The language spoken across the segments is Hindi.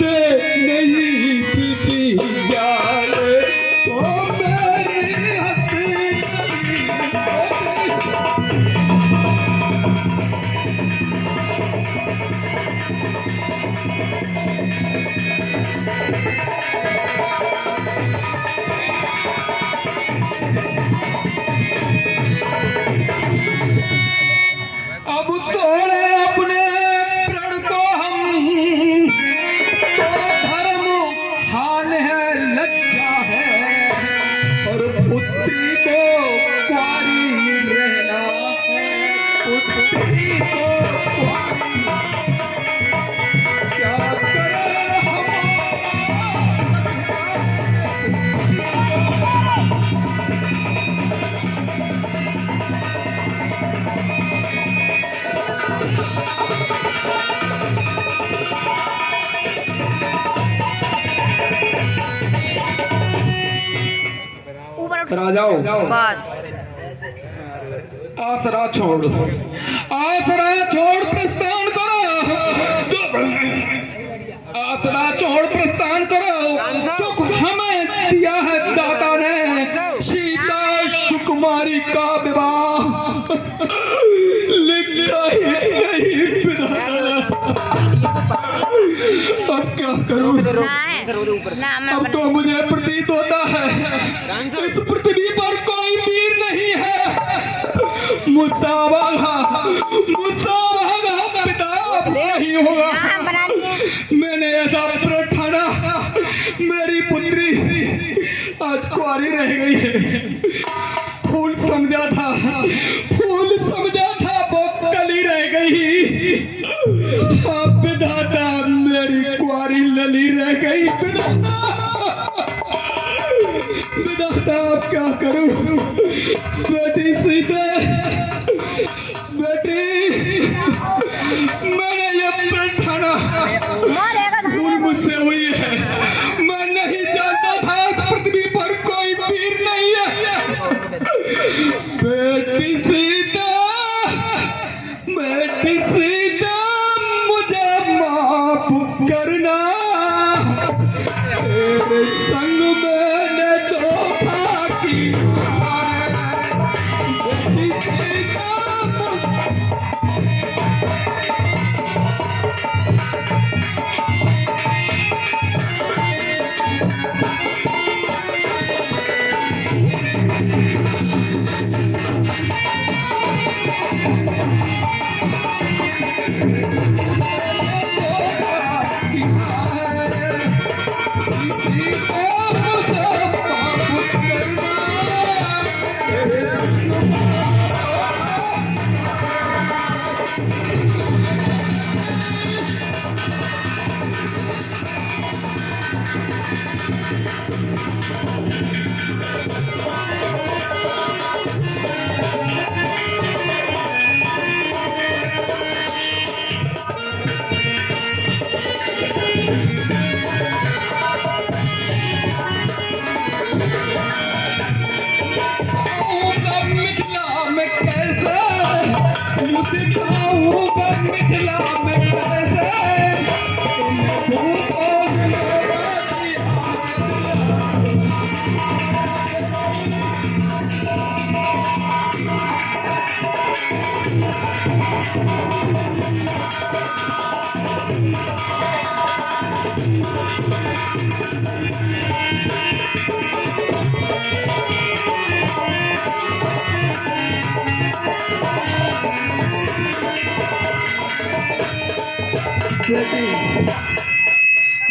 मुझसे नहीं पीती जाए तो मेरी हंसी अब तोड़े अपने प्रण को हम तो धर्म हान है लज्जा है और पुत्री को कुंवारी रहना है पुत्री को कुंवारी क्या करें हम आ जाओ बस आसरा छोड़ प्रस्थान करो आसरा छोड़ प्रस्थान करो दुख हमें दिया है दाता ने सीता सुकुमारी का विवाह लिखा ही नहीं विधाता अब क्या करूं अब तो मुझे प्रतीत होता है इस पृथ्वी पर कोई वीर नहीं है मुसावा पिता नहीं होगा मैंने ऐसा प्रण ठाना मेरी पुत्री आज कुंवारी रह गई है फूल समझा था वो कली रह गई विधाता मेरी कुंवारी लली रह गई विधाता अब क्या करूं बेटी सीता बेटी मैंने ये प्रण ठाना भूल मुझसे हुई है मैं नहीं जानता था पृथ्वी पर कोई वीर नहीं है बेटी सीता मुझे माफ करना तेरे संग मैंने धोखा किया बेटी सीता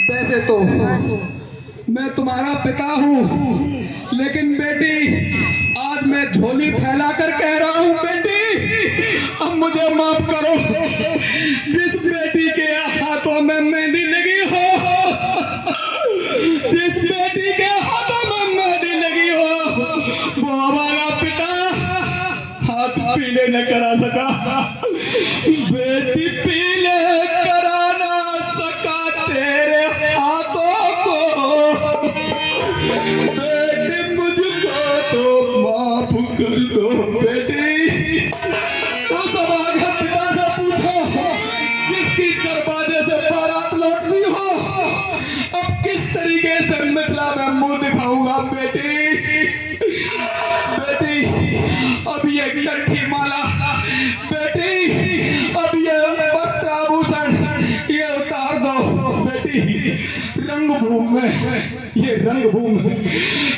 वैसे तो मैं तुम्हारा पिता हूँ लेकिन बेटी आज मैं झोली फैलाकर कह रहा हूँ बेटी अब मुझे माफ करो जिस बेटी के हाथों में मेहंदी लगी हो जिस बेटी के हाथों में मेहंदी लगी हो वो हमारा पिता हाथ पीले न करा सका बेटी पीले बेटे मुझको तो माफ कर दो बेटी तो समाज पिता से पूछो जिसकी दरवाजे से बारात लौटती हो बेटी रंगभूमि में, ये रंगभूमि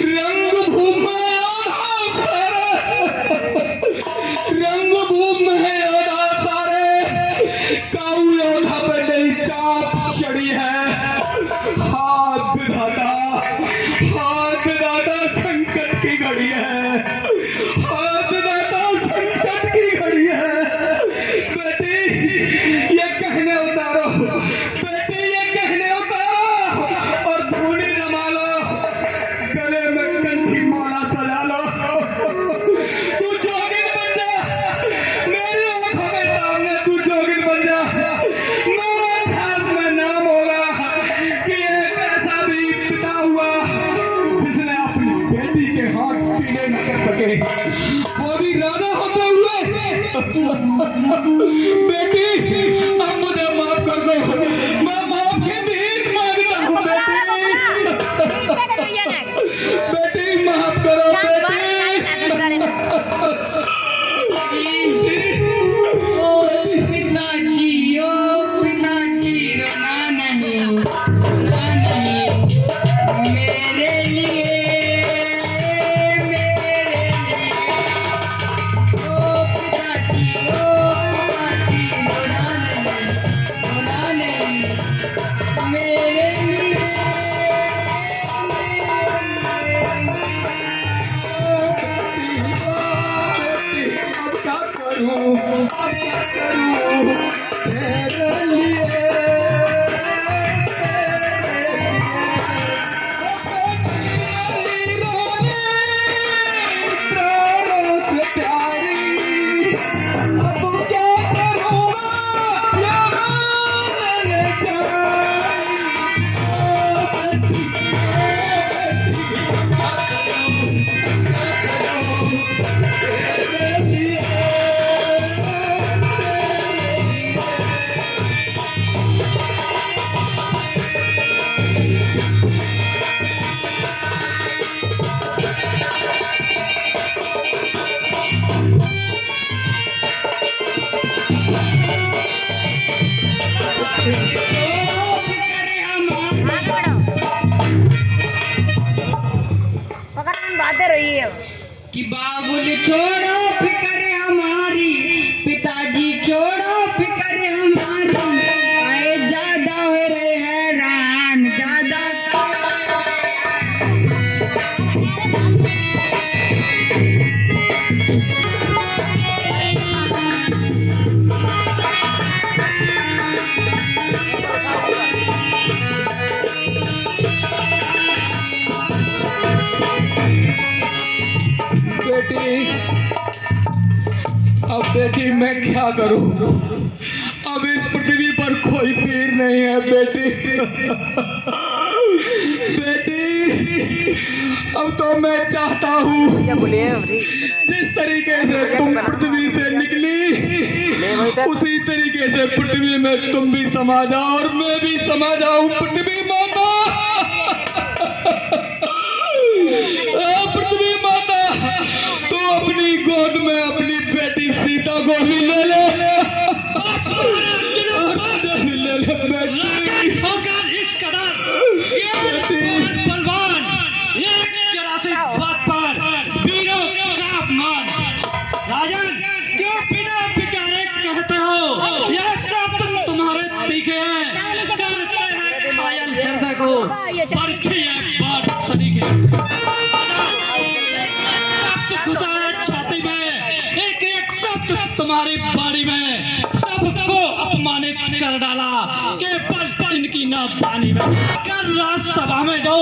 रंगभूमि रंगभूमि है योद्धा सारे, काऊ योद्धा पे नई चाप चढ़ी है। हाथ विधाता संकट की घड़ी है, हाथ विधाता संकट की घड़ी है। बेटी ये कहने उतारो, बेटी ये कहने उतारो और धूनी नमा लो, गले में कंठी माला सजा लो। तू जोगिन बन जा, मेरी आंखों के सामने तू जोगिन बन जा। मेरा इतिहास में नाम होगा कि एक ऐसा भी पिता हुआ जिसने अपनी बेटी के हाथ पीले न कर सके, वो भी राजा होते हुए। बेटी अब मुझे माफ कर दो, मैं माफ की भीख मांगता हूँ। बेटी माफ करो बेटी। ओ पिताजी रोना नहीं, मेरे लिए ओ पिताजी रोना नहीं, मेरे लिए। अब क्या करूं तेरे लिए, प्राणों से प्यारी। अब क्या करूंगा प्यार बातें रही है कि बाबुल छोड़ो फिक्र हमारी, पिताजी छोड़ो फिक्र हमारी, आए ज्यादा हो रहे हैरान, ज्यादा बेटी। अब बेटी मैं क्या करूं, अब इस पृथ्वी पर कोई पीर नहीं है बेटी। बेटी अब तो मैं चाहता हूँ जिस तरीके से तुम पृथ्वी से निकली, उसी तरीके से पृथ्वी में तुम भी समा जाओ और मैं भी समा जाऊं। पृथ्वी माता, पृथ्वी माता, तू अपनी गोद में अपनी बेटी सीता को भी ले ले, ले ले बेटी। इस कदर बलवान एक जरा सी बात पर वीरों का अपमान। राजन क्यों बिना विचारे कहते हो, यह सब तुम्हारे तीखे हैं, करते हैं घायल हृदय को, परखी है बात सरीखे। घुसा है छाती में, एक एक शब्द तुम्हारी बारी में, सबको अपमानित कर डाला केवल इनकी नादानी में। कर राज्यसभा में जो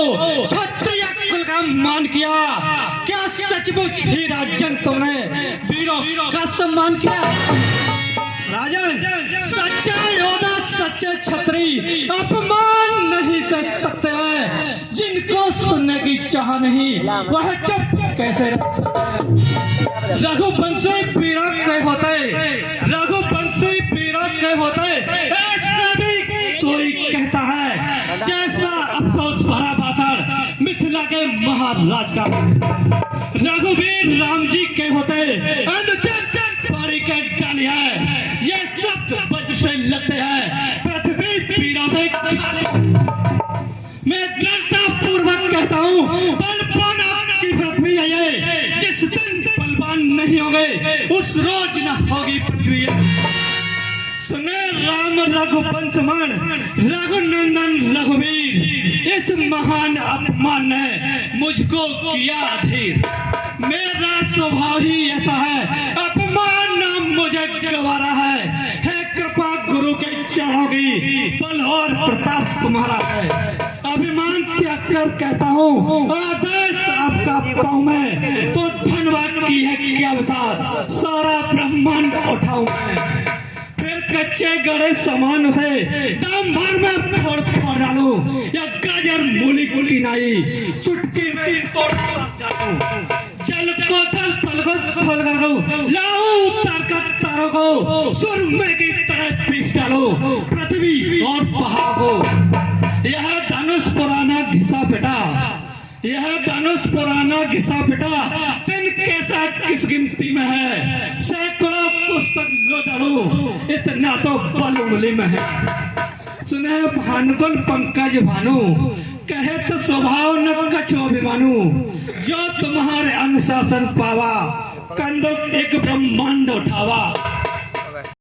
क्षत्रिय कुल का मान किया, क्या सचमुच ही राजन तुमने वीरों का सम्मान किया? राजन सच्चा योद्धा, सच्चे छत्री अपमान नहीं सह सकते हैं, जिनको सुनने की चाह नहीं वह चुप कैसे रह सकते हैं? रघुवंशी पीड़क के होते, रघुवंशी पीड़क के होते, ऐसा भी कोई कहता है जैसा अफसोस भरा भाषण मिथिला के महाराज का। रघुवीर राम जी के होते पारी के डाली है, ये सब वज्र से लगते हैं, पृथ्वी पीड़ा से उस रोज न होगी पृथ्वी। सुने राम रघुवंश मान रघुनंदन रघुवीर, इस महान अपमान ने मुझको किया अधीर। मेरा स्वभाव ही ऐसा है, अपमान न मुझे गवारा है कृपा गुरु के चरणों की, बल और प्रताप तुम्हारा है। अभिमान त्याग कर कहता हूँ, आदेश आपका पाऊं मैं, तो धन्यवाद की है क्या विचार, सारा ब्रह्मांड उठाऊं मैं। फिर कच्चे गड़े समान से दाम भर में फोड़ फोड़ डालूं, या गाजर मूली की नाई चुटकी में तोड़ डालूं। जल को तल तल को छोल कर गो लाओ, उतार कर तारों को सुरमे की तरह पीस डालो, पृथ्वी और पहाड़ को। यह धनुष पुराना घिसा पिटा, यह धनुष पुराना घिसा पिटा, दिन कैसा किस गिनती में है, सैकड़ों पुस्तक लो डालो, इतना तो बल उंगली में है। सुने भानुकुल पंकज भानु, कहे तो स्वभाव न कछो अभिमानु, जो तुम्हारे अनुशासन पावा, कंधों एक ब्रह्मांड उठावा।